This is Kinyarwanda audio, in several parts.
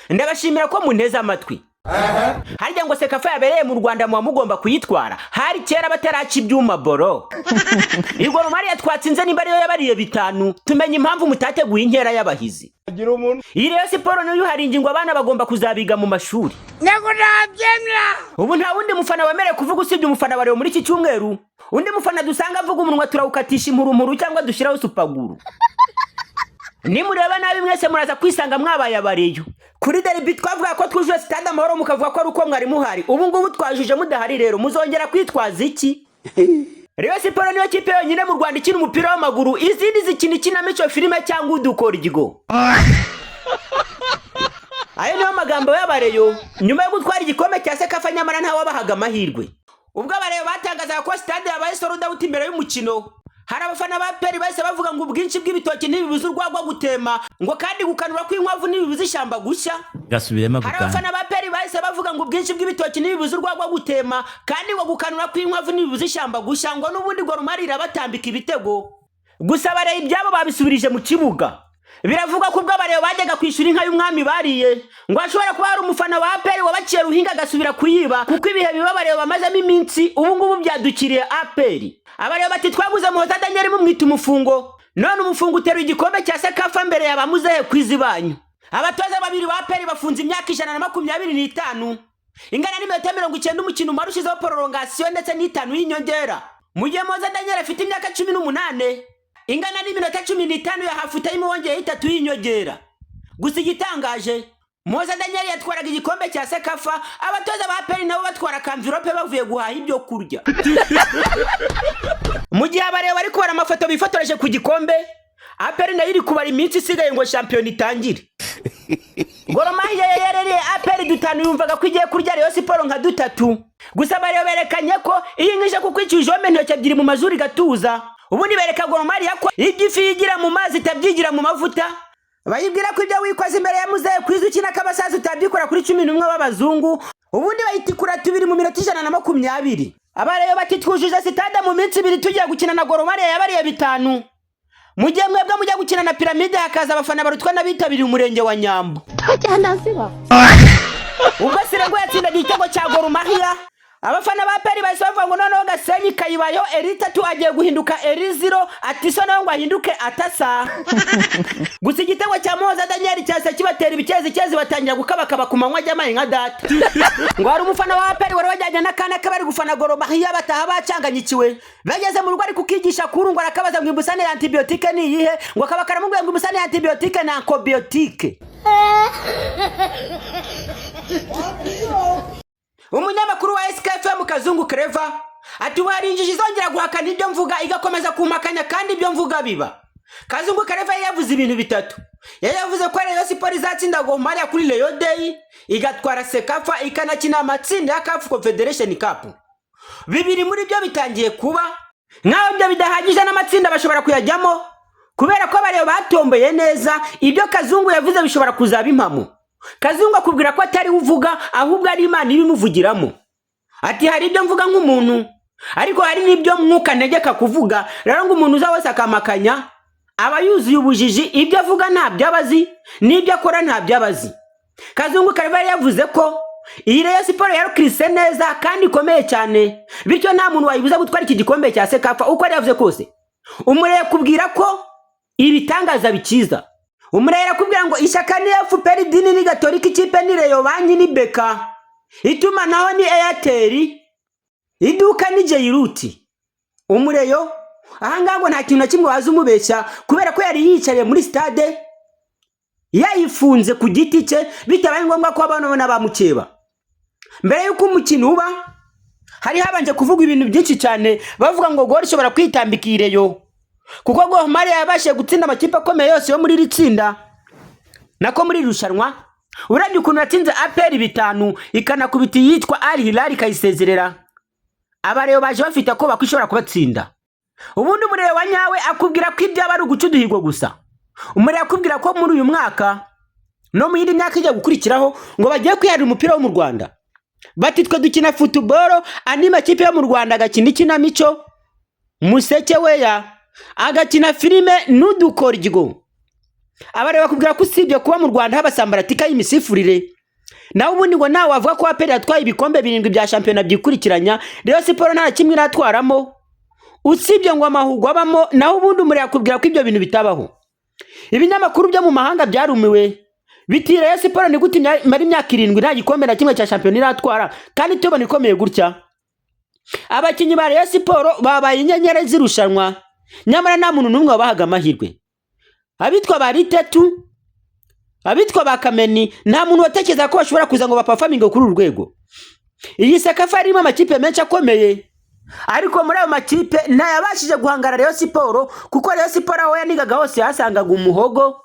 ndabashimira ko munteze amatwi. Harya ngo Sekafa yabereye mu Rwanda muba mugomba kuyitwara. Hari kera bataraca ibyuma boro. Igor Maria twatsinze nimba ariyo yabariye 5 tumenye impamvu mutateguye inkera y'abahizi. Iyi Rayon Sport niyo hari ingingo abana bagomba kuzabiga mu mashuri. Nego nabyemera. Ubu nta wundi mufana wemereye kuvuga usibye umufana wa Rayon muri iki cyumweru. Undi mufana dusanga avuga umunwa turawukatisha impurumuru cyangwa dushiraho supaguru. Nimureba nabi mwese muraza kwisanga mwabaye abareyo. Kuri derby twavuga ko twujuje stade Amahoro mukavuga ko ari uko mwari muhari. Ubu ngubu twajuje mudahari rero muzongera kwitwaza iki? Rayon Sport niyo kipe yonyine mu Rwanda ikina umupira w'amaguru, izindi zikina ikinamico filime cyangwa udukora igigo. Ayo niyo magambo y'abareyo nyuma yo gutwara igikombe cya Sekafa nyamara nta wabahaga amahirwe. Ubwo abareyo batangazaga ko stade yabaye sold out imbere y'umukino. Hari abafana ba Peri bahise bavuga ngo ubwinshi bw'ibitoki ntibibuza urwagwa gutema, ngo kandi gukanura kw'inkwavu ntibibuza ishyamba gushya. Gasubiremo Hari abafana ba Peri bahise bavuga ngo ubwinshi bw'ibitoki ntibibuza urwagwa gutema, kandi ngo gukanura kw'inkwavu ntibibuza ishyamba gushya, ngo n'ubundi ngo rumarira batambika ibitego. Gusa abareyo ibyabo babisubirije mu kibuga. Biravuga ko ubwo abareyo bajyaga kwishura inka y'umwami bariye, ngo ashobora kuba hari umufana wa Peri wabaciye ruhinga agasubira kuyiba, kuko ibihe biba abareyo bamazemo iminsi ubu ngubu byadukiriye Aperi. Abareyo bati twaguze Muhoza Daniel mumwita umufungo, none umufungo uteruye igikombe cya Sekafa mbere yabamuzehe kwizibanyu. Abatoza babiri ba Peri bafunze imyaka 125 ingana n'iminota 90 umukino umarushizeho prolongation ndetse n'itanu y'inyongera. Mu gihe Muhoza Daniel afite imyaka 18 ingana n'iminota 15 yahafuta y'imwongeye 3 y'inyongera. Gusa igitangaje Muhoza Daniel yatwaraga igikombe cya Sekafa, abatoza ba Peri nabo batwara kamvirope bavuye guhaha ibyo kurya. Mu gihe abareyo bari kubara amafoto bifotoreje ku gikombe, Aperi nayo iri kubara iminsi isigaye ngo shampiyona itangire. Gor Mahia yarereye Aperi 5 yumvaga ko igiye kurya Rayon Sport nka 3. Gusa abareyo berekanye ko iyi nkije kuko icyujome ntoke ebyiri mu mazuri gatuza. Ubundi bereka Gor Mahia ko igifi yigira mu mazi tabyigira mu mavuta. Bayibwira ko ibyo wikoze imbere ya muzehe kwizukina kabasazi utabyikora kuri 11 b'abazungu, ubundi bayitikura 2 mu minota 120. Abareyo bati twujuje stade mu minsi 2 tugiye gukina na Gor Mahia yabariye 5. Mu gihe mwebwe mujya gukina na Pyramide hakaza abafana barutwa n'abitabiriye umurenge wa Nyambo. Ubwo Sirengo yatsindaga igitego cya Gor Mahia, abafana ba Peri bahise bavuga ngo noneho Gasenyi Kayibayo Eri3 agiye guhinduka Eri0, ati so naho ngo ahinduke atasa. Gusa igitego cya Muhoza Daniel cyase kibatera ibikezi batangira gukabakaba ku manywa ajyamaye nka data. Ngo hari umufana wa Peri wari wajyanye n'akana kabari gufana Gor Mahia bataha bacanganyikiwe. Bageze mu rugo ari kukigisha kurungu arakabaza ngo imbusane ya antibiotique ni iyihe, ngo akaba karamubwiye ngo imbusane ya antibiotique na ankobiotique. Umunyamakuru wa SKFM Kazungu Clever ati warinjije izongera guhakana ibyo mvuga igakomeza kumakanya kandi ibyo mvuga biba. Kazungu Clever yavuze ibintu bitatu. Yavuze ko Rayon Sport izatsinda Gor Mahia kuri Rayon Day, igatwara Sekafa ikanakina amatsinda ya CAF Confederation Cup. Bibiri muri byo bitangiye kuba, naho byo bidahagije n'amatsinda bashobora kuyajyamo kubera ko abareyo batomboye neza. Ibyo Kazungu yavuze bishobora kuzaba impamo. Kazungu akubwira ko atari uvuga ahubwo ari Imana ibimuvugiramo. Ati hari ibyo mvuga nk'umuntu, ariko hari n'ibyo mwuka ntegeka kuvuga. Rero ngo umuntu uzawese akamakanya aba yuzuye ubujiji, ibyo avuga nta byabazi n'ibyo akora nta byabazi. Kazungu Clever yavuze ko iyi Rayon Sport yarukrise neza kandi ikomeye cyane, bityo nta muntu wayibuza gutwara iki gikombe cya Sekafa uko yavuze kose. Umureye kubwira ko ibitangaza bikiza. Umurera kubwira ngo ishyaka ni FPR dini ni Gatolika, ikipe ni Rayon, banki ni Beka, ituma naho ni Airtel, iduka ni Jairuti. Umureyo ahanga ngo nta kintu na kimwe waza umubeshya kubera ko yari yicariye muri stade yayifunze ku giti cye bitabaye ngombwa ko abantu n'abamukeba. Mbere yuko umukino uba hari habanje kuvuga ibintu byinshi cyane, bavuga ngo Gor ishobora kwitambika Rayon kuko Gor Mahia yabashe gutsinda amakipe akomeye yose yo muri ritsinda nako muri rushanwa. Urabye ukuntu yatsinze Aperi 5 ikanakubita yitwa Al Hilal kayisezerera, abareyo baje bafite ko bakwishobora kubatsinda. Ubundi umurero wa nyawe akubwira ko ibyo aba ari uguca uduhigo gusa. Umurero akubwira ko muri uyu mwaka no mu yindi myaka ijya gukurikiraho ngo bagiye kwihara umupira wo mu Rwanda. Bati twe dukina football, andi makipe yo mu Rwanda agakina ikinamico, Museke weya agakina filime n'udukora igigo. abareba bakubwira ko usibye kuba mu Rwanda habasambaratika y'imisifurire naho ubundi ngo nawe wavuga ko APR yatwaye ibikombe 7 bya shampiyona byikurikiranya Rayon Sport nta kimwe iratwaramo usibye ngo amahugwa abamo naho ubundi umure yakubwira ko ibyo bintu bitabaho. Ibinyamakuru byo mu mahanga byarumiwe biti Rayon Sport ni gute mari imyaka 7 nta gikombe na kimwe cya shampiyona iratwara kandi tubona ikomeye gutya. Abakinyi ba Rayon Sport babaye inyenyeri zirushanwa nyamara nta muntu numwe wabahaga amahirwe. Abitwa bari tetu abitwa bakameni nta muntu watekeza ko bashobora kuza ngo baperforminge kuri urwego. Iyi Sekafa irimo amakipe menshi akomeye ariko muri ayo makipe nta yabashije guhangara Rayon Sport kuko Rayon Sport aho yanigaga hose yasangaga umuhogo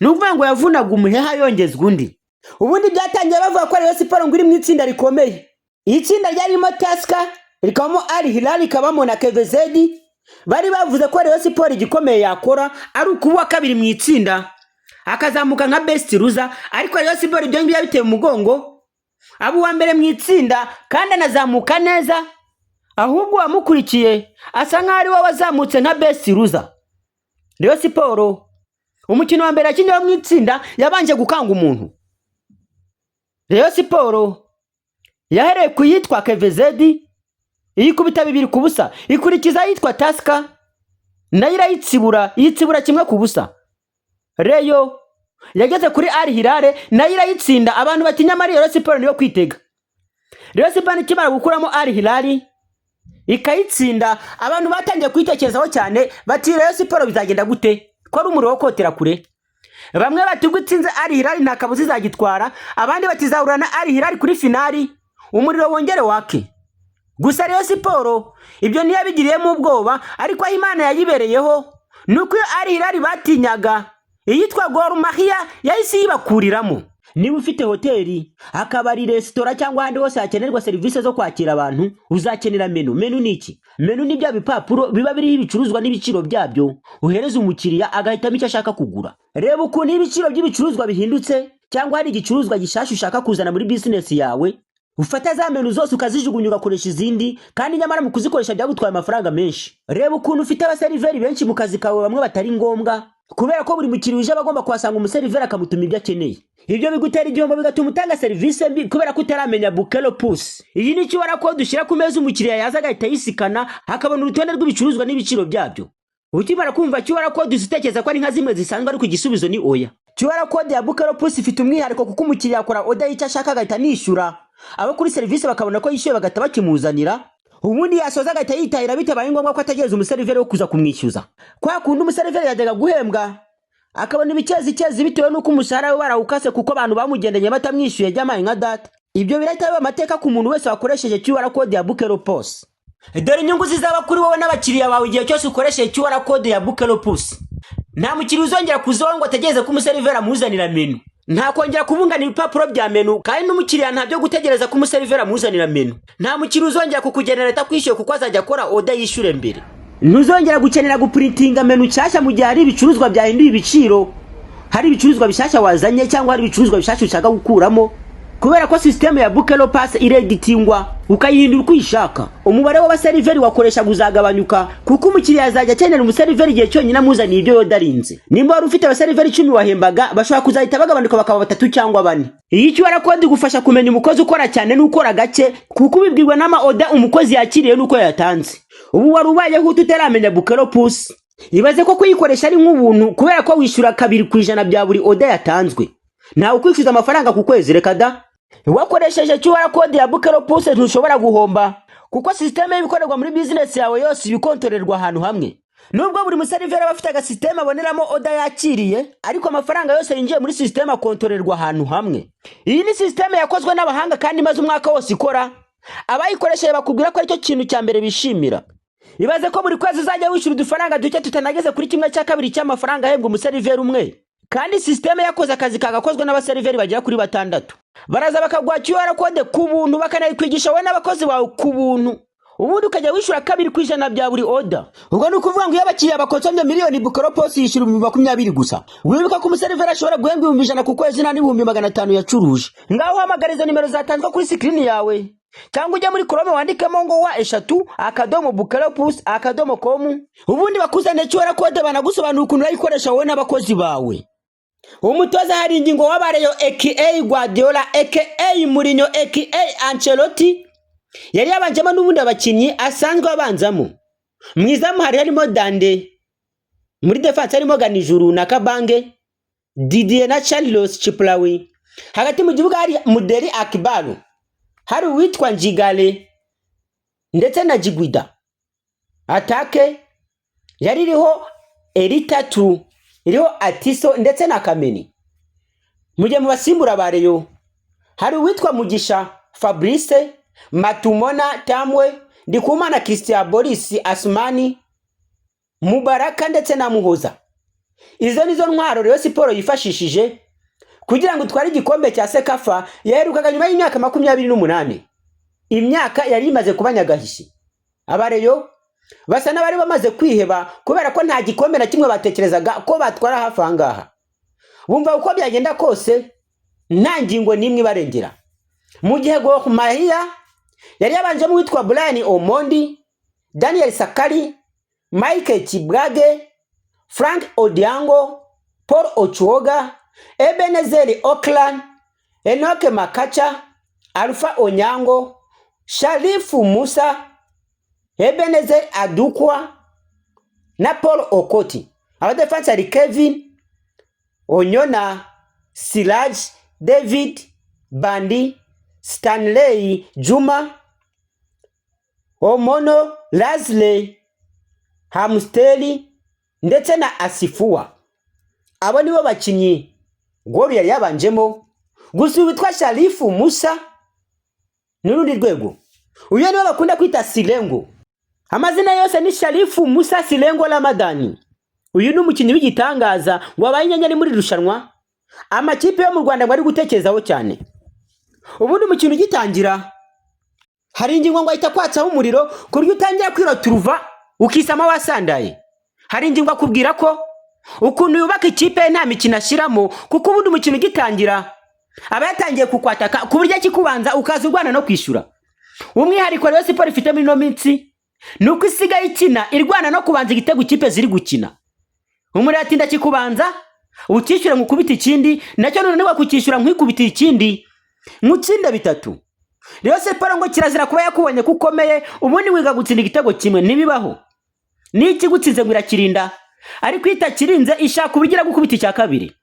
n'uvuga ngo yavunaga umuheha yongezwa undi. Ubundi byatangiye bavuga ko Rayon Sport ngo iri mu itsinda rikomeye. Itsinda ryarimo Tusker rikabamo Al Hilal rikabamo na KVZ. Bari bavuze ko Rayon Sport igikomeye yakora ari ukuba kabiri mu itsinda akazamuka nka best loser ariko Rayon Sport ibyo ngiye biteye umugongo abo wa mbere mu itsinda kandi anazamuka neza ahubwo wamukurikiye asa nk'ari we wazamutse nka best loser. Rayon Sport umukino wa mbere yakinye mu itsinda yabanje gukanga umuntu. Rayon Sport yahereye kuyitwa KVZ ikubita 2-0 ikurikiza yitwa Tusker nayo irayitsibura kimwe ku busa. Rayon yageze kuri Al Hilal nayo irayitsinda abantu batinya mari Rayon Sport niyo kwitega. Rayon Sport ikimara gukuramo Al Hilal ikayitsinda abantu batangiye kwitekerezaho cyane bati Rayon Sport bizagenda gute ko ari umuro wo kotera kure. Bamwe batugutsinze Al Hilal nta kabuzi izagitwara abandi batizahura na Al Hilal kuri finali umuriro wongere wake. Gusa Rayon Sport ibyo ntiyabigiriyemo ubwoba ariko Imana yayibereyeho nuko Al Hilal batinyaga iyitwa Gor Mahia yahise yibakuriramo. Niba ufite hoteli akabari restaurant cyangwa handi hose hakenerwa service zo kwakira abantu uzakenera menu. Menu niki? Menu ni bya bipapuro biba biri ibicuruzwa n'ibiciro byabyo uhereza umukiriya agahitamo icyo ashaka kugura. Reba ukuntu ibiciro by'ibicuruzwa bihindutse cyangwa hari igicuruzwa gishasha ushaka kuzana muri business yawe ufata za menu zose ukazijugunya ugakoresha izindi kandi nyamara mu kuzikoresha byagutwaye amafaranga menshi. Reba ukuntu ufite abaseriveri benshi mu kazi kawe bamwe batari ngombwa kubera ko buri mukiriya uje bagomba kwasanga umuseriveri akamutuma ibyo akeneye. Ibyo bigutera igihombo bigatuma utanga service mbi kubera ko utaramenya Bukelo Plus. Iyi ni cyo warako dushyira ku meza umukiriya yaza agahita yisikana hakabona urutonde rw'ibicuruzwa n'ibiciro byabyo. Ukimara kumva cyo warako dusitekeza ko ari nka zimwe zisanzwe ariko igisubizo ni oya. QR code ya Bukelo Plus ifite umwihariko kuko umukiriya akora order y'icyo ashaka agahita nishyura abo kuri service bakabona ko yishyuye bagata bakimuzanira ubundi yasoza agahita yitahira bitabaye ngombwa ko ategereza umuseriveri wo kuza kumwishyuza. Kwa kundi umuseriveri yajyaga guhembwa akabona ibicezi bitewe nuko umushahara we barawukase kuko abantu bamugendanye batamwishyuye jyamaye nka data. Ibyo birahita biba amateka ku muntu wese wakoresheje QR code ya Bukelo Plus. Dore inyungu zizaba kuri wowe n'abakiriya bawe igihe cyose ukoresheje QR code ya Bukelo Plus. Nta mukiriya uzongera kuzaho ngo ategereze ko umuseriveri amuzanira menu. Nta kongera kubungana ibipapuro bya menu kandi n'umukiriya nta byo gutegereza ko umuseriveri amuzanira menu. Nta mukiriya uzongera kukugenera atakwishyuye kuko azajya akora order yishyure mbere. Ntuzongera gukenera guprintinga menu cyashya mu gihe hari ibicuruzwa byahinduye ibiciro. Hari ibicuruzwa bishyashya wazanye cyangwa hari ibicuruzwa bishyashya ushaka gukuramo kubera ko system ya Bukelo Plus ireditingwa ukayihindura uko uyishaka. Umubare w'abaseriveri wakoresha guzagabanyuka kuko umukiriya azajya akenera umuseriveri igihe cyonyine amuzaniye ibyo yodarinze. Nimba wari ufite abaseriveri 10 wahembaga bashobora kuzahita bagabanuka bakaba 3 cyangwa 4. Iyi QR code igufasha kumenya umukozi ukora cyane n'ukora gake kuko ubibwirwa n'ama order umukozi yakiriye nuko yatanze. Ubu wari ubayeho utaramenya Bukelo Plus ibaze ko kuyikoresha ari nk'ubuntu kubera ko wishyura 2% bya buri order yatanzwe. Ntawe ukwishyuza amafaranga ku kwezi reka da. Wakoresheje QR code ya Bukelo Plus ntushobora guhomba kuko system y'ibikorerwa muri business yawe yose ibikontorerwa ahantu hamwe. Nubwo buri museriveri bafite aga system aboneramo order yakiriye ariko amafaranga yose yinjiye muri system akontorerwa ahantu hamwe. Iyi ni system yakozwe n'abahanga kandi maze umwaka wose ikora. Abayikoresheje bakubwira ko aricyo kintu cya mbere bishimira. Ibaze ko buri kwezi uzajya wishyura udufaranga duke tutanageze kuri 1/2 cy'amafaranga ahembwa umuseriveri umwe. Kandi system yakoze akazi kagakozwe n'abaseriveri bagera kuri 6. Baraza bakagwa QR code ku buntu bakanayikwigisha we n'abakozi bawe ku buntu. Ubundi ukajya wishyura 2% bya buri order. Ubwo ni ukuvuga ngo iyo abakiriya bakonsomye miliyoni Bukelo Plus yishyura 20 gusa. Wibuka ko umuseriveri ashobora guhembwa 100 ku kwezi na 500 yacuruje. Ngaho hamagariza nimero zatanzwe kuri screen yawe. Cyangwa ujya muri Chrome wandikemo ngo wa3@bukeloplus.com ubundi bakuzane QR code banagusobanura ukuntu urayikoresha wowe n'abakozi bawe. umutoza hari ingingo w'abareyo aka Guardiola aka Mourinho aka Ancelotti yari yabanjemo n'ubundi abakinnyi asanzwe abanzamo. Mwizamu hari harimo Dande, muri defense harimo Ganijuru na Kabange, Didier na Charles Chiplawi. Hagati mu gihugu hari Muderi Akbaru, hari uwitwa Njigale ndetse na Jigwida. Atake yari iriho Eritatu, iriho Atiso ndetse na Kameni. Mujye mu basimbura bareyo hari uwitwa Mugisha Fabrice, Matumona Tamwe, Ndikumana Christian Boris Asmani, Mubaraka ndetse na Muhoza. Izo nizo ntwaro Rayon Sport yifashishije kugira ngo twari igikombe cya Sekafa yaherukaga nyuma y'imyaka 28. Imyaka yari imaze kubanyagahishi. Abareyo basa n'abari bamaze kwiheba kubera ko nta gikombe na kimwe batekerezaga ko batwara hafi ahangaha. Bumva uko byagenda kose nta ngingo nimwe barengera. Mu gihe Gor Mahia yari yabanje mu witwa Brian Omondi, Daniel Sakari, Mike Chibrage, Frank Odiango, Paul Ochuoga, Ebenezer Oklan, Enoke Makacha, Alpha Onyango, Sharifu Musa, Ebenezer Adukwa na Paul Okoti. Abadefense ari Kevin Onyona, Siraj, David Bandi, Stanley Juma, Omono, Lazle, Hamsteli ndetse na Asifua. Abo nibo bakinyi Gor yari yabanjemo. Gusa witwa Sharifu Musa n'urundi rwego. Uyu niwe bakunda kwita Silengo. Amazina yose ni Sharifu Musa Silengo Ramadani. Uyu ni umukinnyi w'igitangaza wabaye inyenyeri muri rushanwa amakipe yo mu Rwanda bari gutekerezaho cyane. Ubundi umukino ugitangira hari ingingo ngo ahita kwatsaho umuriro ku buryo utangira kwiroturuva ukisama wasandaye. Hari ingingo akubwira ko ukuntu yubaka ikipe nta mikino ashiramo, kuko ubundi umukino ugitangira aba yatangiye kukwataka ku buryo kikubanza ukaza urwana no kwishura. Umwihariko Rayon Sport ifite muri no minsi nuko isigaye ikina irwana no kubanza igitego ikipe ziri gukina. Umuratinda kikubanza ukishyura nkukubita ikindi, nacyo none wakukishyura nkikubita ikindi, mutsinda bitatu. Rayon Sport ngo kirazira kuba yakubonye kukomeye ubundi wiga gutsinda igitego kimwe nibibaho. Niki gutsinze ngo irakirinda, ariko itakirinze ishaka ubugira gukubita icya kabiri.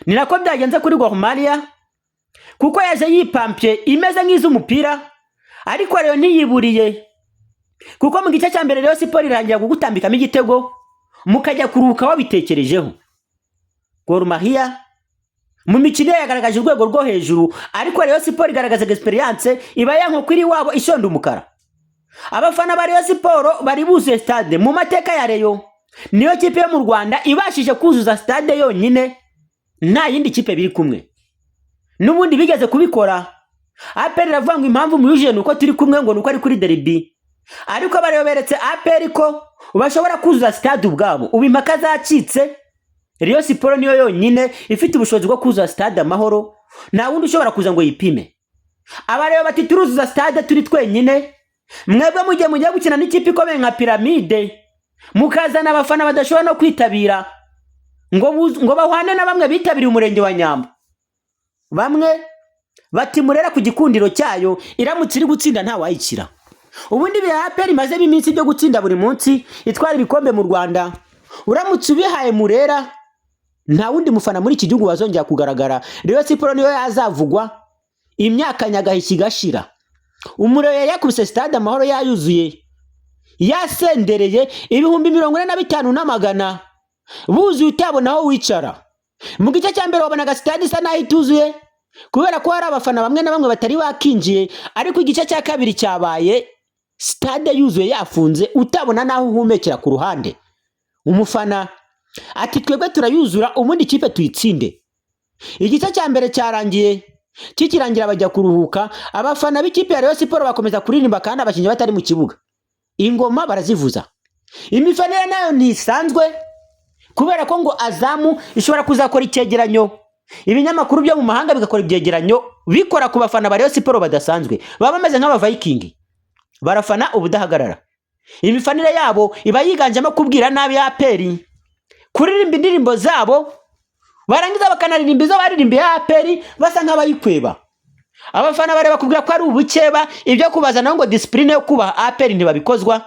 Ni nako byagenze kuri Gor Mahia, kuko yaje yipampye imeze nk'iz'umupira, ariko rero ntiyiburiye, kuko mu gice cya mbere Rayon Sport irangira gutambikamo igitego mukajya kuruka wabitekerejeho. Gor Mahia mu mikino yagaragaje urwego rwo hejuru, ariko Rayon Sport igaragaza experience iba yanko kuri wabo ishonda umukara. Abafana ba Rayon Sport bari buzuye stade. Mu mateka ya Rayon niyo kipe yo mu Rwanda ibashije kuzuza stade yonyine, nta yindi kipe biri kumwe. Nubundi bigeze kubikora. APR iravuga ngo impamvu muyuje nuko turi kumwe ngo nuko ari kuri derby, ariko abareberetse APR ko bashobora kuzuza stade ubwabo. Ubu impaka zacitse, Rayon Sport niyo yonyine ifite ubushobozi bwo kuzuza stade amahoro, nta wundi ushobora kuza ngo yipime. Abareba bati turuzuza stade turi twenyine, mwebwe mujye gukina n'ikipe ikomeye nka Pyramide mukazana abafana badashobora no kwitabira ngo bahwane na bamwe bitabiriye umurenge wa Nyambo. Bamwe bati Murera ku gikundiro cyayo iramutse iri gutsinda nta wayikira. Ubundi bi APR imaze iminsi byo gutsinda buri munsi itwara ibikombe mu Rwanda. Uramutse ubihaye Murera nta wundi mufana muri iki gihugu bazongera kugaragara. Rayon Sport niyo yazavugwa imyaka nyagahishi gashira. Umurero yakubise stade amahoro yayuzuye, yasendereye ibihumbi 45 n'amagana, buzuye utabona aho wicara. Mu gice cya mbere wabonaga stade isa naho ituzuye kubera ko hari abafana bamwe na bamwe batari bakinjiye, ariko igice cya kabiri cyabaye stade yuzuye yafunze utabona naho uhumekera ku ruhande. Umufana ati twebwe turayuzura ubundi ikipe tuyitsinde. Igice cya mbere cyarangiye, kikirangira bajya kuruhuka, abafana b'ikipe ya Rayon Sport bakomeza kuririmba kandi abakinnyi batari mu kibuga. Ingoma barazivuza. Imifanire nayo ntisanzwe kubera ko ngo Azamu ishobora kuzakora icyegeranyo. Ibinyamakuru byo mu mahanga bigakora ibyegeranyo bikora ku bafana ba Rayon Sport badasanzwe, baba bameze nk'aba Viking barafana ubudahagarara. Imifanire yabo iba yiganjemo kubwira nabi APR, kuririmba indirimbo zabo barangiza bakanaririmba izo baririmbiye APR basa nk'abayikweba. Abafana bareba kubwira ko ari ubukeba ibyo kubazana ngo discipline yo kubaha APR ntibabikozwa.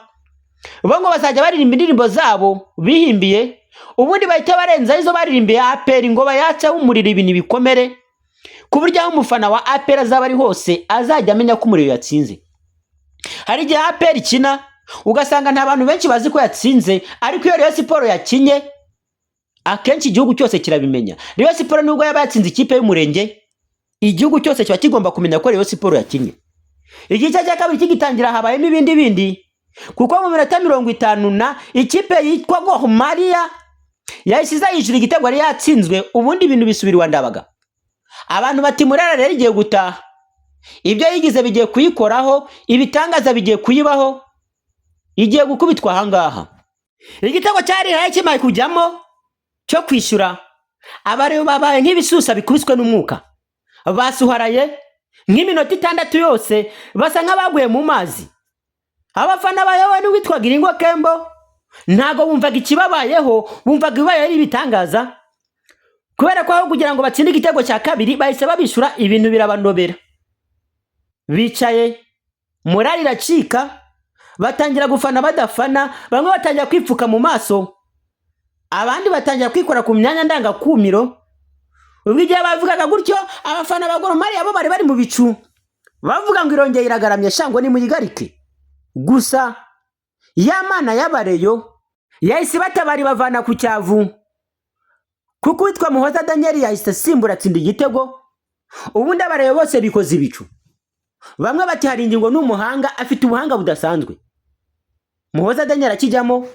Bo ngo bazajya baririmba indirimbo zabo bihimbiye, ubundi bahita barenza izo baririmbiye APR ngo bayacaho umuriro ibintu bikomere, ku buryo aho umufana wa APR azaba ari hose azajya amenya ko umuriro yatsinze. Hari igihe APR ikina ugasanga nta bantu benshi bazi ko yatsinze, ariko iyo Rayon Sports yakinye akenshi igihugu cyose kirabimenya. Rayon Sports nubwo yaba yatsinze ikipe y'umurenge, igihugu cyose kiba kigomba kumenya ko Rayon Sports yakinye. Igice cya kabiri kigitangira habayemo ibindi kuko mu minota 50 na ikipe yitwa Gor Mahia yahise yishyura igitego yari yatsinzwe, ubundi ibintu bisubirwa Ndabaga. Abantu bati Murera rero igiye gutaha, ibyo yigize bigiye kuyikoraho, ibitangaza bigiye kuyibaho, igiye gukubitwa ahangaha. Igitego cyari haye kimaye kujyamo cyo kwishyura, abareba babaye nk'ibisusa bikubiswe n'umwuka, basuharaye nk'iminota 6 yose basa nk'abaguye mu mazi. Abafana bayobowe n'uwitwaga Iringo Kembo ntago bumvaga ikibabayeho, bumvaga ibibaye ari ibitangaza, kubera ko aho kugira ngo batsinde igitego cya kabiri bahise babishura, ibintu birabanobera. Bicaye morali iracika, batangira gufana badafana, bamwe batangira kwipfuka mu maso, abandi batangira kwikora ku myanya ndangakumiro. Ubwo igihe bavugaga gutyo abafana ba Gor Mahia bo bari mu bicu, bavuga ngo irongeye iragaramye shango ni muyigarike. Gusa Yamana y'abareyo yahise batabari bavana ku cyavu, kuko witwa Muhoza Daniel yahise simbura atsinda igitego, ubundi abareyo bose bikoze ibicu. Bamwe bati hari ingingo n'umuhanga, afite ubuhanga budasanzwe. Muhoza Daniel akijyamo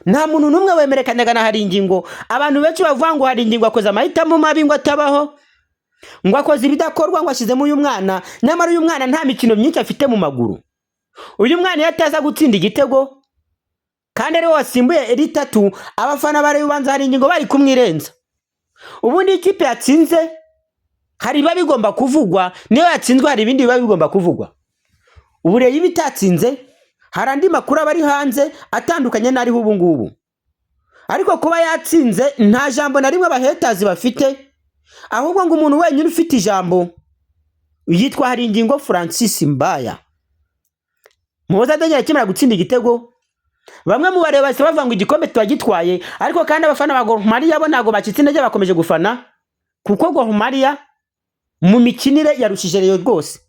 nta muntu numwe wemerekanyaga na hari ingingo. Abantu benshi bavuga ngo hari ingingo akoze amahitamo mabi ngo atabaho, ngo akoze ibidakorwa ngo ashizemo uyu mwana, nyamara uyu mwana nta mikino myinshi afite mu maguru. Uyu mwana yataza gutsinda igitego kandi ari wasimbuye eritatu, abafana bare ubanza hari ingingo bari kumwirenza. Ubundi ikipe yatsinze hari biba bigomba kuvugwa, niyo yatsinzwe hari ibindi biba bigomba kuvugwa. Ubureye bitatsinze hari andi makuru abari hanze atandukanye n'ari ubu ngubu, ariko kuba yatsinze nta jambo na rimwe abahetazi bafite, ahubwo ngo umuntu wenyine ufite ijambo yitwa hari ingingo Francis Mbaya. Muhoza Daniel akimara gutsinda igitego, bamwe mu bareba base bavanga igikombe twagitwaye, ariko kandi abafana ba Gor Mahia bo ntago bakitsinda bakomeje gufana, kuko Gor Mahia mu mikinire yarushije Rayon rwose.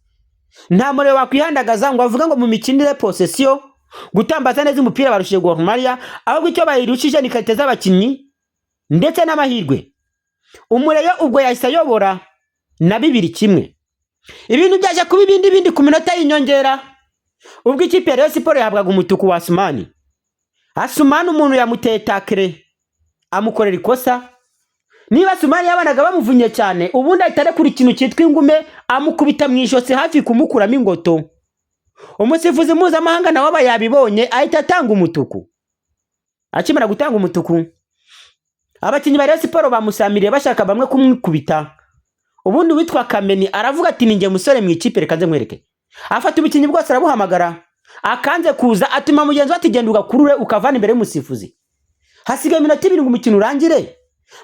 Nta mure wakwihandagaza ngo avuga ngo mu mikinire possession gutambaza neza umupira barushije Gor Mahia, ahubwo icyo bayirushije ni kalite z'abakinnyi ndetse n'amahirwe. Umureyo ubwo yahise ayobora na 2-1. Ibintu byaje kuba ibindi ku minota y'inyongera, ubwo ikipe ya Rayon Sports yahabwaga umutuku wa Asumani. Asumani umuntu yamuteye takre amukorera ikosa, niba Asumani yabanaga bamuvunye cyane, ubundi ahita kuri ikintu cyitwa ingume amukubita mu ijosi hafi kumukuramo ingoto. Umusifuzi mpuzamahanga nawe aba yabibonye ahita atanga umutuku. Akimara gutanga umutuku, abakinnyi ba Rayon Sports bamusamiriye bashaka bamwe kumwikubita. Ubundi witwa Kameni aravuga ati ninjye musore mu ikipe reka nze mwereke. Afata ubukinnyi bwose arabuhamagara, akanze kuza atuma mugenzi ati genda ugakurure ukavana imbere y'umusifuzi. Hasigaye iminota 2 ngo umukino urangire,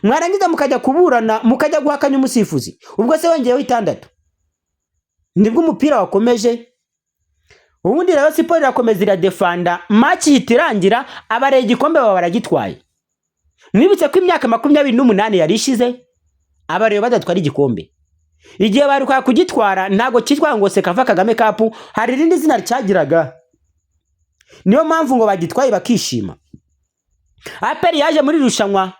mwarangiza mukajya kuburana mukajya guhakanya umusifuzi. Ubwo se wongeyeho 6. Nibwo umupira wakomeje, ubundi Rayon Sports irakomeza iradefanda, match hitirangira abareye igikombe baba baragitwaye. Nibitse ko imyaka 28 yari ishize abareye badatwara igikombe. Igihe baruka kugitwara ntago cyitwa ngo Sekafa Kagame Cup, hari irindi zina cyagiraga, niyo mpamvu ngo bagitwaye bakishima. APR yaje muri rushanwa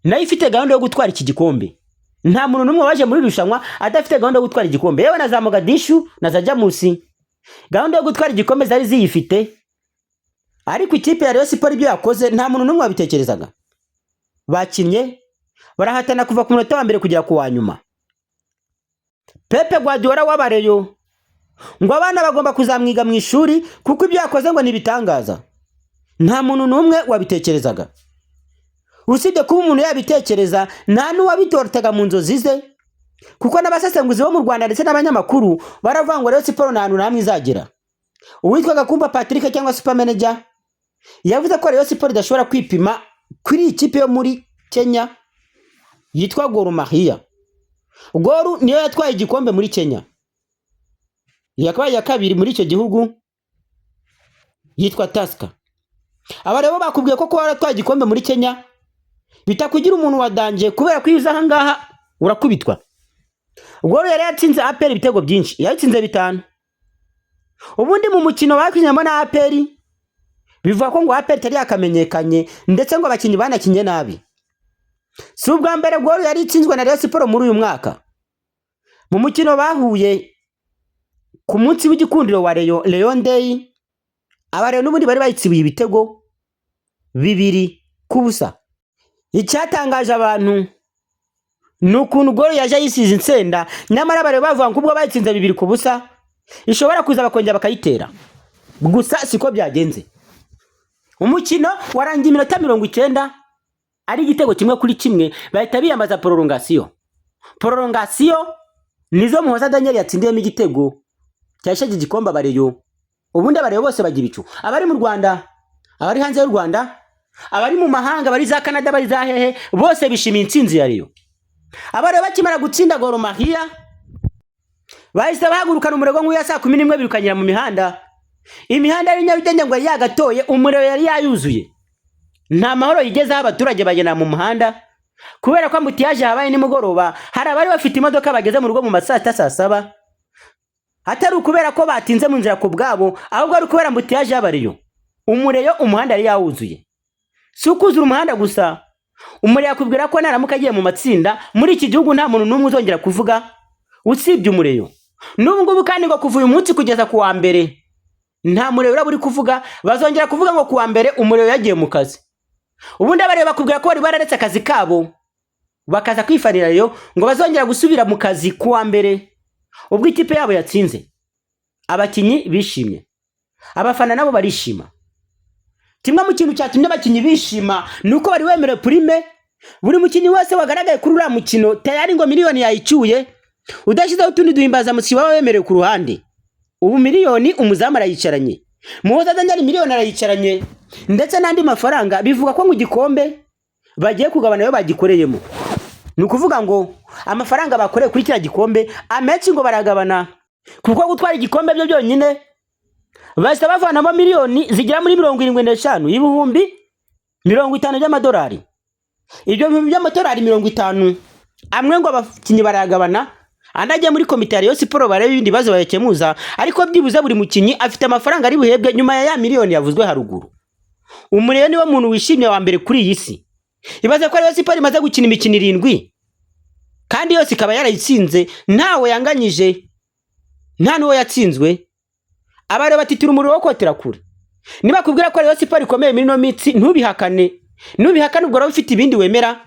nayo ifite gahunda yo gutwara iki gikombe. Nta muntu numwe waje muri rushanwa adafite gahunda yo gutwara igikombe. Yewe na za Mogadishu na za Jamusi gahunda yo gutwara igikombe zari ziyifite, ariko ikipe ya Rayon Sports ibyo yakoze nta muntu numwe wabitekerezaga. Bakinnye barahatana kuva ku munota wa mbere kugera ku wa nyuma. Pepe Guardiola w'abareyo ngo abana bagomba kuzamwiga mu ishuri kuko ibyo yakoze ngo nibitangaza. Nta muntu numwe wabitekerezaga. Usibye kuba umuntu yabitekereza, nta n'uwabitortaga mu nzozi ze, kuko n'abasesenguzi bo mu Rwanda ndetse n'abanyamakuru baravuga ngo Rayon Sports nta hantu namwe izagera. Uwitwa Gakumba Patrick cyangwa super manager yavuze ko Rayon Sports idashobora kwipima kuri ikipe yo muri Kenya yitwa Gor Mahia. Gor niyo yatwaye igikombe muri Kenya, yakabaye ya kabiri muri icyo gihugu yitwa Tusker. Aba rero bakubwiye ko kuba waratwaye igikombe muri Kenya bitakugira umuntu wadanje, kubera ko iza ahangaha urakubitwa. Gor yari yatsinze APR ibitego byinshi, yatsinze 5. Ubundi mu mukino bakinyemo na APR bivuga ko ngo APR tari yakamenyekanye, ndetse ngo abakinyi banakinye nabi. Si ubwa mbere Gor yari itsinzwe na Rayon Sports muri uyu mwaka. Mu mukino bahuye ku munsi w'igikundiro wa Leon Day, aba rero n'ubundi bari bayitsibuye ibitego 2-0. Icyatangaje abantu nukuntu Gor yaje yisize insenda, nyamara bare bavuga ngo ubwo bayitsinze 2-0 ishobora kuza bakongera bakayitera. Gusa siko byagenze. Umukino warangiye iminota 90 ari igitego 1-1, bahita biyambaza prolongation. Prolongation nizo Muhoza Daniel yatsindiyemo igitego cyashaje igikombe abareyo. Ubundi abareyo bose bagira ibicu, abari mu Rwanda, abari hanze y'u Rwanda, abari mu mahanga, bari za Canada, bari za hehe, bose bishimiye intsinzi ya Rayon. Abareyo bakimara gutsinda Gor Mahia bahise bahagurukana umurego nk'uya saa 11 birukanyira mu mihanda. Imihanda ari Nyabigenge ngo yagatoye, umuriro yari yayuzuye. Nta mahoro yigezaho, abaturage bagena mu muhanda kubera ko ambutiyaje habaye nimugoroba. Hari abari bafite imodoka bageze mu rugo mu masaa 7, atari ukubera ko batinze mu nzira ku bwabo, ahubwo ari kubera ambutiyaje y'abareyo. Umureyo umuhanda yari yawuzuye. Si ukuzura umuhanda gusa, umureyo akubwira ko naramuka agiye mu matsinda muri iki gihugu nta muntu n'umwe uzongera kuvuga usibye umureyo. N'ubu ngubu kandi ngo kuva uyu munsi kugeza ku wa mbere nta mureyo uraburi kuvuga, bazongera kuvuga ngo ku wa mbere umureyo yagiye mu kazi. Ubundi abareyo bakubwira ko bari bararetse akazi kabo bakaza kwifanira Rayon, ngo bazongera gusubira mu kazi ku wa mbere ubwo ikipe yabo yatsinze. Abakinyi bishimye, abafana nabo barishima. Kimwe mu kintu cyatumye abakinyi bishima nuko bari wemere prime. Buri mukinyi wese wagaragaye kuri uriya mukino tayari ngo miliyoni yayicyuye, udashyizeho utundi duhimbaza musyi baba wemerewe ku ruhande. Ubu miliyoni umuzamu arayicaranye, Muhoza Daniel miliyoni arayicaranye, ndetse n'andi mafaranga bivuga ko mu gikombe bagiye kugabana yo bagikoreyemo. Nukuvuga ngo amafaranga bakoreye kuri kiriya gikombe amenshi ngo baragabana, kuko gutwara igikombe byo byonyine bahise bavanamo miliyoni zigera muri 75 y'ibihumbi 50 by'amadolari. Ibyo bihumbi by'amadolari 50 amwe ngo abakinyi baragabana, anajya muri komite ya Rayon Sports barebe ibindi bazo bayekemuza, ariko byibuze buri mukinyi afite amafaranga ari buhebwe nyuma ya miliyoni yavuzwe haruguru. Umureyo niwe muntu wishimye wa mbere kuri iyi si. Ibaze ko Rayon Sports imaze gukina imikino 7 kandi yose ikaba yarayitsinze, ntawe yanganyije, nta nuwo yatsinzwe. Abare batitira umuriro wo kotera kure. Niba kubwira ko Rayon Sports ikomeye muri no mitsi ntubihakane, ubwo rero ufite ibindi wemera,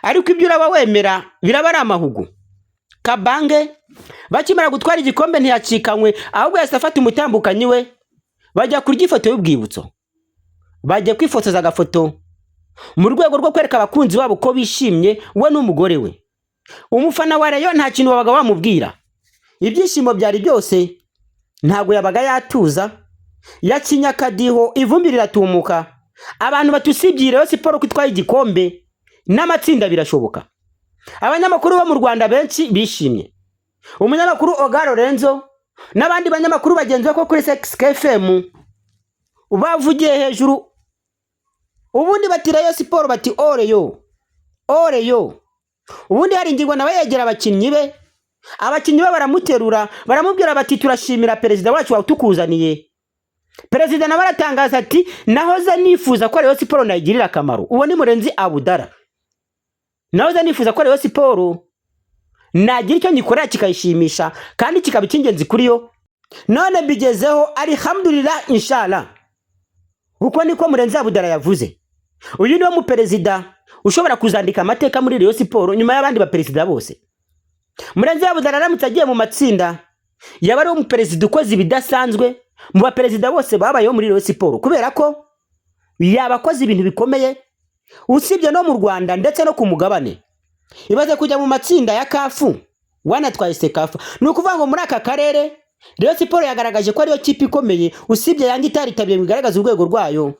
ariko ibyo uraba wemera biraba ari amahugu. Kabange bakimara gutwara igikombe ntiyacikanywe, ahubwo yase afata umutambukanyi we bajya kurya ifoto y'ubwibutso, bajya kwifotoza agafoto mu rwego rwo kwereka abakunzi babo ko bishimye we n'umugore we. Umufana wa Rayon nta kintu wabaga wamubwira, ibyishimo byari byose, ntago yabaga yatuza, yakinya kadiho ivumbi riratumuka. Abantu batusibye Rayon Sports kwitwaye igikombe n'amatsinda birashoboka. Abanyamakuru bo mu Rwanda benshi bishimye. Umunyamakuru Oga Lorenzo n'abandi banyamakuru bagenzi ko kuri XKFM ubavugiye hejuru, ubundi bati Rayon Sports bati oreyo. Ubundi hari ingingo nawe yegera abakinnyi be, abakinnyi be baramuterura, baramubwira bati turashimira perezida wacu watukuzaniye. Perezida nawe aratangaza ati nahoze nifuza ko Rayon Sports nayigirira akamaro. Uwo ni Murenzi Abudara. Nahoze nifuza ko Rayon Sports nagira icyo nikorera kikayishimisha kandi kikaba icy'ingenzi kuri yo, none bigezeho alhamdulillah inshallah. Uko niko Murenzi Abudara yavuze. Uyu niwe mu perezida ushobora kuzandika amateka muri Rayon Sports nyuma y'abandi ba perezida bose. Murenzi Abudara aramutse agiye mu matsinda yaba ari umuperezida ukoze ibidasanzwe mu ba perezida bose babayeho muri Rayon Sports, kubera ko yabakoze ibintu bikomeye usibye no mu Rwanda ndetse no ku mugabane. Ibaze kujya mu matsinda ya kafu wanatwaye Sekafa. Nukuvuga ngo muri aka karere Rayon Sports yagaragaje ko ariyo kipe ikomeye, usibye Yanga itaritabye bigaragaza urwego rwayo,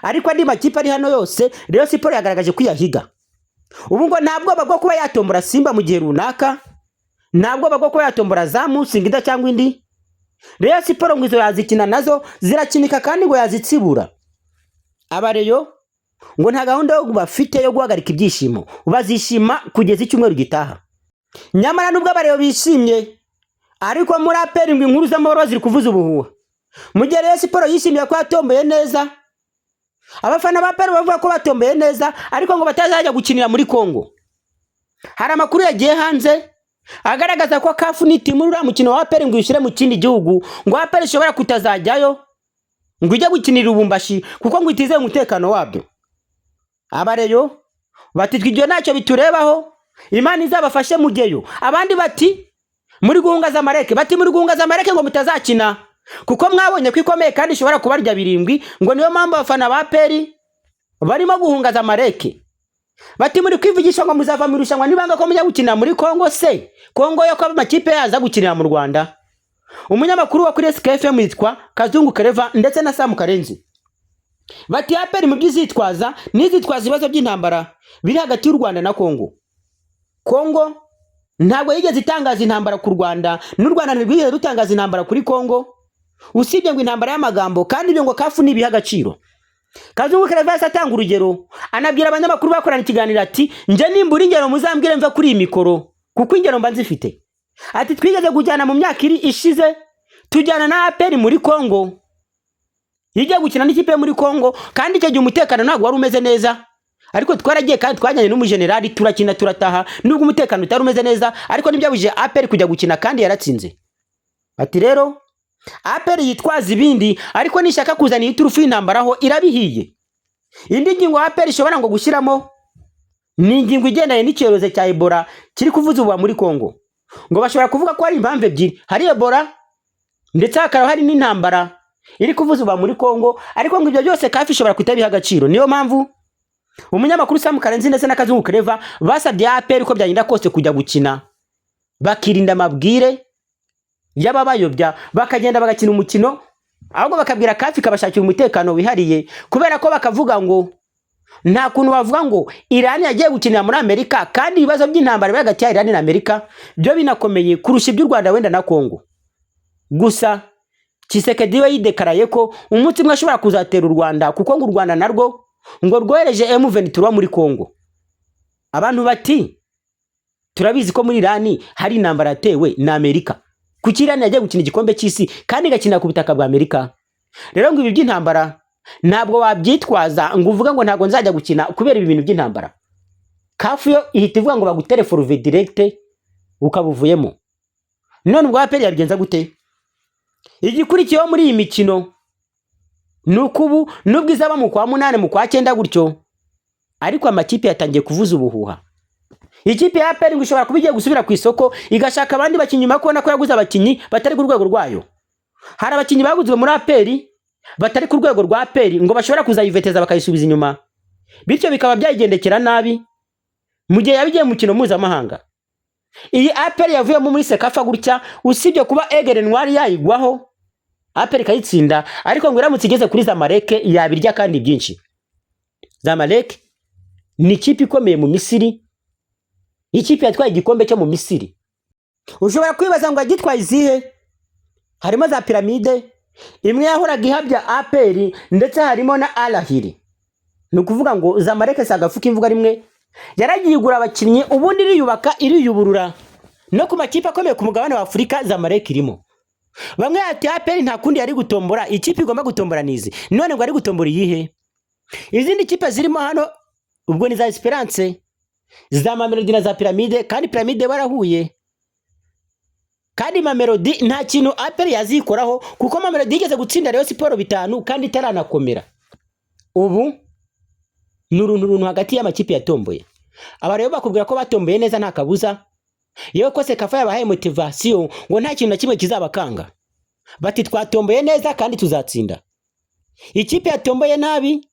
ariko andi makipe ari hano yose Rayon Sports yagaragaje kwiyahiga. ubu ngo ntabwo bwo kuba yatombora Simba mu gihe runaka, ntabwo bwo kuba yatombora Zamu Singida cyangwa indi. Rayon Sports ngo izo yazikina nazo zirakinika kandi ngo yazitsibura. Abareyo ngo nta gahunda yo bafite yo guhagarika ibyishimo, bazishima kugeza icyumweru gitaha. Nyamara nubwo abareyo bishimye, ariko muri APR ngo inkuru z'amahoro ziri kuvuza ubuhuha. Mu gihe Rayon Sports yishimiye ko yatomboye neza, abafana ba APR bavuga ko batomboye neza ariko ngo batazajya gukinira muri Kongo. Hari amakuru yagiye hanze agaragaza ko CAF nitimurura mukino wa APR ngo yishyire mu kindi gihugu, ngo APR ishobora kutazajyayo ngo ijye gukinira Lubumbashi kuko ngo itize umutekano wabyo. Abareyo bati twibyo ntacyo biturebaho, Imana izabafashe mugeyo. Abandi bati muri guhunga Zamalek, bati muri guhunga Zamalek ngo mutazakina kuko mwabonye ko ikomeye kandi ishobora kubarya birindwi, ngo niyo mpamvu abafana ba APR barimo guhunga Zamalek. Bati muri kwivugisha ngo muzava mu irushanwa nibanga ko mujya gukinira muri Kongo se, Kongo yo ko amakipe yaza gukinira mu Rwanda. Umunyamakuru wa kuri SKFM yitwa Kazungu Kereva ndetse na Sam Karenzi bati APR mu byizitwaza nizitwaza ibibazo by'intambara biri hagati y'u Rwanda na Kongo. Kongo ntabwo yigeze itangaza intambara ku Rwanda, n'u Rwanda ntirwigeze rutangaza intambara kuri Kongo, usibye ngo intambara y'amagambo, kandi ibyo ngo CAF nibiha agaciro. Kazungu Kereva atanga urugero, anabwira abanyamakuru bakorana ikiganiro ati nje nimbura ingero muzambwire mva kuri iyi mikoro kuko ingero mba nzifite. Ati twigeze kujyana mu myaka iri ishize, tujyana na APR muri Kongo, yijya gukina n'ikipe muri Kongo, kandi icyo gihe umutekano ntabwo wari umeze neza, ariko twaragiye kandi twajyanye n'umujenerali turakina turataha, nubwo umutekano utari umeze neza, ariko nibyabuje APR kujya gukina kandi yaratsinze. Ati rero APR yitwaza ibindi, ariko nishaka kuzana iturufu y'intambaraho irabihiye. Indi ngingo APR ishobora ngo gushyiramo ni ingingo igendanye n'icyorezo cya Ebola kiri kuvuza ubu muri Kongo. Ngo bashobora kuvuga ko hari impamvu ebyiri, hari Ebola ndetse hakaba hari n'intambara iri kuvuza ubu muri Kongo, ariko ngo ibyo byose CAF ishobora kutabiha agaciro. Niyo mpamvu umunyamakuru Sam Karenzi ndetse na Kazungu Kereva basabye APR ko byagenda kose kujya gukina, bakirinda amabwire y'ababayobya, bakagenda bagakina umukino, ahubwo bakabwira CAF ikabashakira umutekano wihariye, kubera ko bakavuga ngo nta kuntu bavuga ngo Iran yagiye gukinira muri Amerika kandi ibibazo by'intambara biri hagati ya Iran na Amerika byo binakomeye kurusha iby'u Rwanda wenda na Kongo. Gusa Tshisekedi we yidekaraye ko umunsi umwe ashobora kuzatera u Rwanda, kuko ngo u Rwanda narwo ngo rwohereje M23 muri Kongo. Abantu bati turabizi ko muri Iran hari intambara yatewe na Amerika, kuki Iran yagiye gukina igikombe cy'isi kandi igakina ku butaka bwa Amerika. Rero ngo ibi by'intambara ntabwo wabyitwaza ngo uvuga ngo ntabwo nzajya gukina kubera ibi bintu by'intambara. CAF yo ihita ivuga ngo bagutere forfait direct ukabuvuyemo. None ubwo APR yabigenza gute? Igikurikiyeho muri iyi mikino nukubu nubwo izaba mu kwa 8 mu kwa 9 gutyo, ariko amakipe yatangiye kuvuza ubuhuha. Ikipe ya APR ngo ishobora kubigiye gusubira ku isoko igashaka abandi bakinyi, nyuma ko nako yaguze abakinyi batari ku rwego rwayo. Hari abakinyi baguzwe muri APR batari ku rwego rwa APR ngo bashobora kuzayiveteza bakayisubiza inyuma, bityo bikaba byayigendekera nabi mu gihe yabigiye mu kino mpuzamahanga. Iyi APR yavuyemo muri Sekafa gutya, usibye kuba Egere Noir yayigwaho APR kayitsinda, ariko ngo iramutse igeze kuri Zamalek yabirya kandi byinshi. Zamalek ni ikipe ikomeye mu Misiri, ikipe yatwaye igikombe cyo mu Misiri. Ushobora kwibaza ngo agitwaye izihe? Harimo za Piramide, imwe yahoraga ihabya APR, ndetse harimo na Al Ahly. Ni ukuvuga ngo Zamalek sagafuka imvuga rimwe yaragiye igura abakinnyi, ubundi iriyubaka iriyuburura. No ku makipe akomeye ku mugabane wa Afurika Zamalek irimo. Bamwe ati APR nta kundi yari gutombora, ikipe igomba gutombora nizi. None ngo ari gutombora iyihe? Izindi kipe zirimo hano ubwo ni za Esperance, za Mamelodi na za Piramide, kandi Piramide barahuye. Kandi Mamelodi nta kintu APR yazikoraho, kuko Mamelodi igeze gutsinda Rayon Sports 5 kandi itaranakomera. Ubu nuruntu hagati y'amakipe yatomboye. Aba rero bakubwira ko batomboye neza nta kabuza, yewe ko Sekafa yabahaye motivation ngo nta kintu na kimwe kizabakanga. Bati twatomboye neza kandi tuzatsinda. Ikipe yatomboye nabi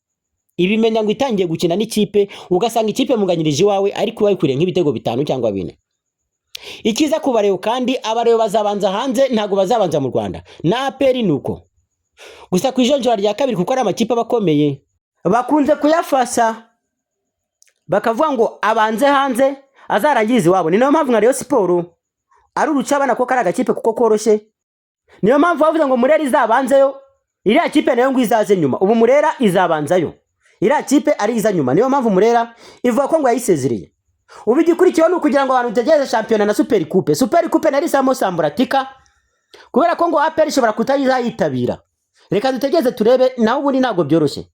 ibimenya ngo itangiye gukina n'ikipe, ugasanga ikipe muganyirije iwawe ariko wayikwiriye nk'ibitego 5 cyangwa 4. Ikiza kubareo kandi abareo bazabanza hanze, ntago bazabanza mu Rwanda. Na APR nuko. Gusa kwijonjora rya kabiri kuko ari amakipe abakomeye bakunze kuyafasha bakavuga ngo abanze hanze azarangiza iwabo. Ni nayo mpamvu nka Rayon Sport ari urucabana ko kari agakipe kuko koroshye. Niyo mpamvu bavuze ngo Murera izabanzeyo, iriya kipe nayo ngo izaze nyuma. Ubu Murera izabanzayo, iriya kipe ari iza nyuma. Niyo mpamvu Murera ivuga ko ngo yayisezereye. Ubu igikurikiyeho ni ukugira ngo abantu tutegereze shampiyona na Super Coupe. Super Coupe nari samo samburatika kubera ko ngo APR ishobora kutayitabira. Reka dutegereze turebe, naho ubundi ntabwo byoroshye.